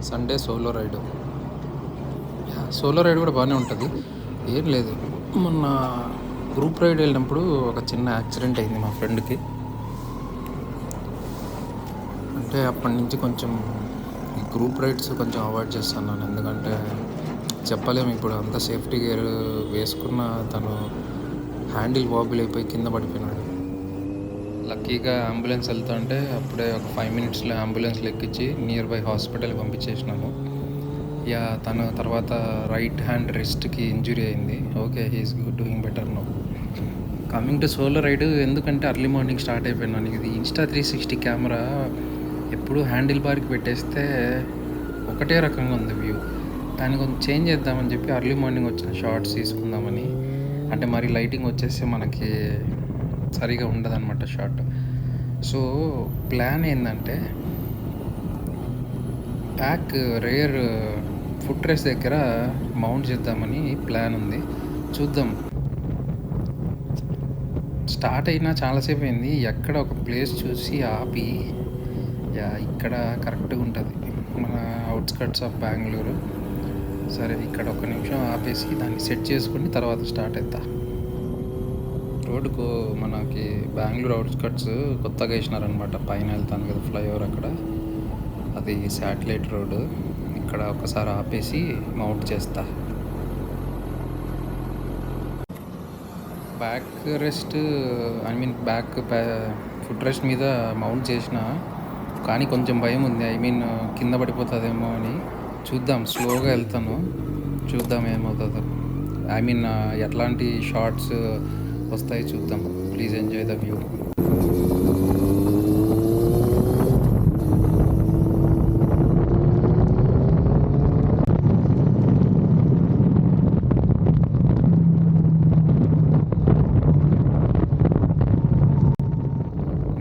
Sunday solo ride. Solo ride కూడా బాగానే ఉంటుంది. ఏం లేదు, మొన్న గ్రూప్ రైడ్ వెళ్ళినప్పుడు ఒక చిన్న యాక్సిడెంట్ అయింది మా ఫ్రెండ్కి. అంటే అప్పటి నుంచి కొంచెం ఈ గ్రూప్ రైడ్స్ కొంచెం అవాయిడ్ చేస్తున్నాను. ఎందుకంటే చెప్పలేము, ఇప్పుడు అంత సేఫ్టీ గేర్ వేసుకున్న తను హ్యాండిల్ వాబుల్ అయిపోయి కింద పడిపోయినాడు. లక్కీగా అంబులెన్స్ వెళ్తుంటే అప్పుడే ఒక 5 minutesలో అంబులెన్స్లో ఎక్కించి నియర్ బై హాస్పిటల్కి పంపించేసినాము. తను తర్వాత రైట్ హ్యాండ్ రిస్ట్కి ఇంజురీ అయింది. Okay, he's doing better no. Coming to solo ride, ఎందుకంటే అర్లీ మార్నింగ్ స్టార్ట్ అయిపోయినాను. ఇది Insta360 కెమెరా ఎప్పుడు హ్యాండిల్ బార్కి పెట్టేస్తే ఒకటే రకంగా ఉంది వ్యూ. దాన్ని కొంచెం చేంజ్ చేద్దామని చెప్పి అర్లీ మార్నింగ్ వచ్చిన షార్ట్స్ తీసుకుందామని. అంటే మరి లైటింగ్ వచ్చేస్తే మనకి సరిగా ఉండదన్నమాట షార్ట్. సో ప్లాన్ ఏంటంటే బ్యాక్ రేర్ ఫుట్ రెస్ట్ దగ్గర మౌంట్ చేద్దామని ప్లాన్ ఉంది. చూద్దాం. స్టార్ట్ అయినా చాలాసేపు అయింది. ఎక్కడ ఒక ప్లేస్ చూసి ఆపి, ఇక్కడ కరెక్ట్గా ఉంటుంది మన అవుట్స్కట్స్ ఆఫ్ బెంగళూరు. సరే, ఇక్కడ ఒక నిమిషం ఆపేసి దాన్ని సెట్ చేసుకుని తర్వాత స్టార్ట్ అవుతా. రోడ్డుకు మనకి బెంగళూరు అవుట్స్కట్స్ కొత్తగా వేసినారనమాట. పైన వెళ్తాను కదా ఫ్లైఓవర్, అక్కడ అది శాటిలైట్ రోడ్డు. ఇక్కడ ఒకసారి ఆపేసి మౌంట్ చేస్తా. Back rest back foot rest మీద మౌంట్ చేసిన, కానీ కొంచెం భయం ఉంది. కింద పడిపోతుందేమో అని. చూద్దాం, స్లోగా వెళ్తాను, చూద్దాం ఏమవుతుందో. ఎట్లాంటి షార్ట్స్ వస్తాయి చూద్దాం. Please enjoy the view.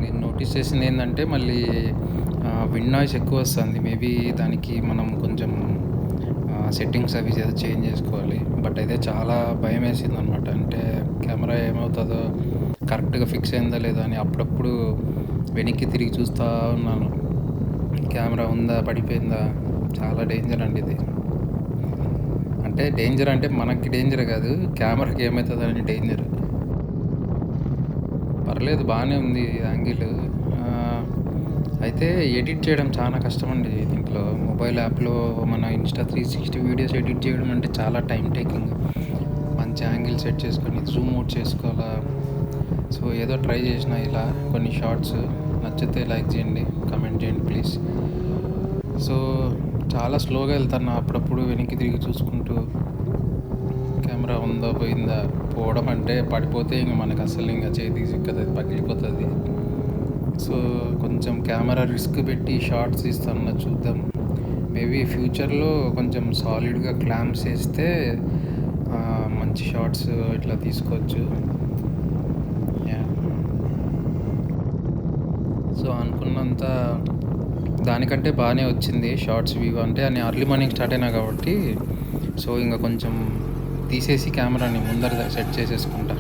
నేను నోటీస్ చేసింది ఏంటంటే మళ్ళీ విండ్ నాయిస్ ఎక్కువ వస్తుంది. మేబీ దానికి మనం కొంచెం సెట్టింగ్స్ అవి చేంజ్ చేసుకోవాలి. బట్ అయితే చాలా భయం వేసింది అనమాట. అంటే కెమెరా ఏమవుతుందో, కరెక్ట్గా ఫిక్స్ అయిందా లేదా అని అప్పుడప్పుడు వెనక్కి తిరిగి చూస్తూ ఉన్నాను. కెమెరా ఉందా, పడిపోయిందా. చాలా డేంజర్ అండి ఇది. అంటే డేంజర్ అంటే మనకి డేంజర్ కాదు, కెమెరాకి ఏమవుతుందని డేంజర్. పర్లేదు, బాగానే ఉంది యాంగిల్. అయితే ఎడిట్ చేయడం చాలా కష్టం అండి దీంట్లో. మొబైల్ యాప్లో మన Insta360 వీడియోస్ ఎడిట్ చేయడం అంటే చాలా టైం టేకింగ్. మంచి యాంగిల్ సెట్ చేసుకొని జూమ్ అవుట్ చేసుకోవాలా. సో ఏదో ట్రై చేసిన ఇలా కొన్ని షార్ట్స్. నచ్చితే లైక్ చేయండి, కమెంట్ చేయండి ప్లీజ్. సో చాలా స్లోగా వెళ్తాను, అప్పుడప్పుడు వెనక్కి తిరిగి చూసుకుంటూ కెమెరా ఉందా పోయిందా. పోవడం అంటే పడిపోతే ఇంక మనకు అసలు ఇంకా చేతి సిక్కదు, పగిలిపోతుంది. సో కొంచెం కెమెరా రిస్క్ పెట్టి షార్ట్స్ ఇస్తాను, చూద్దాం. మేబీ ఫ్యూచర్లో కొంచెం సాలిడ్గా క్లాంప్స్ వేస్తే మంచి షార్ట్స్ ఇట్లా తీసుకోవచ్చు. సో అనుకున్నంత దానికంటే బాగానే వచ్చింది షార్ట్స్ వ్యూ. అంటే అని అర్లీ మార్నింగ్ స్టార్ట్ అయినా కాబట్టి సో ఇంకా కొంచెం తీసేసి కెమెరాని ముందర సెట్ చేసేసుకుంటా.